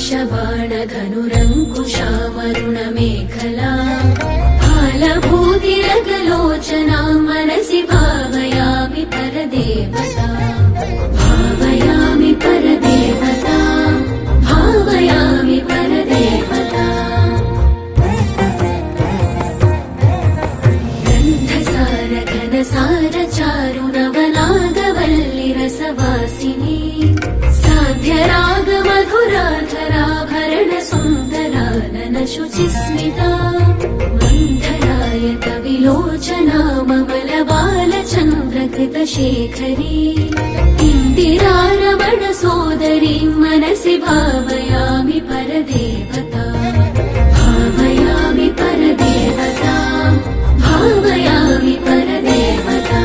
पाशबाणधनुरङ्कुशामरुणमेखला फालभूतिरगलोचना मनसि भावयामि परदेवता भावयामि परदेवता भावयामि परदेवता गन्धसार घनसार चारुनवनागवल्लिरसवासिनी साध्यराग मधुराधराभरण सुन्दरानन शुचिस्मिता मन्थरायत विलोचना ममलबालचन्द्रकृतशेखरी इन्दिरारमण सोदरी मनसि भावयामि परदेवता भावयामि परदेवता भावयामि परदेवता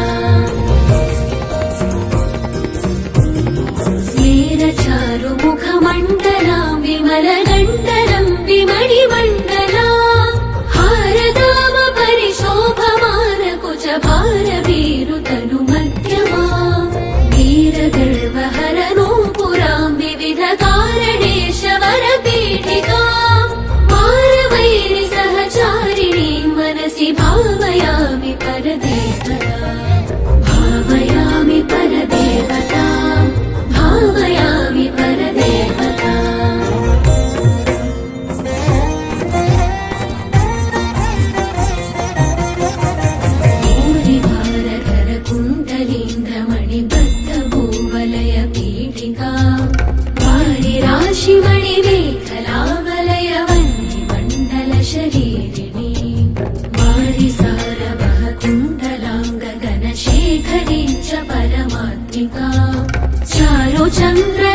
स्मेरचारुमुखमण्डलां विमलगण्डलं विमणिमण्डला हारदामपरिशोभमानकुचभारवीरुतनुमध्यमा वीरगर्वहरनूपुरां विविधकारणेशवरपीठिकां मारवैरिसहचारिणीं मनसि भावयामि परदेवता भावयामि परदेवता भावयामि परदेवता भूवलयपीठिका वारिराशिमणिमेखलावलयवह्निमण्डलशरीरिणी वारिसारवः कुण्डलाङ्गगनशेखरी च परमात्मिका चारुचन्द्र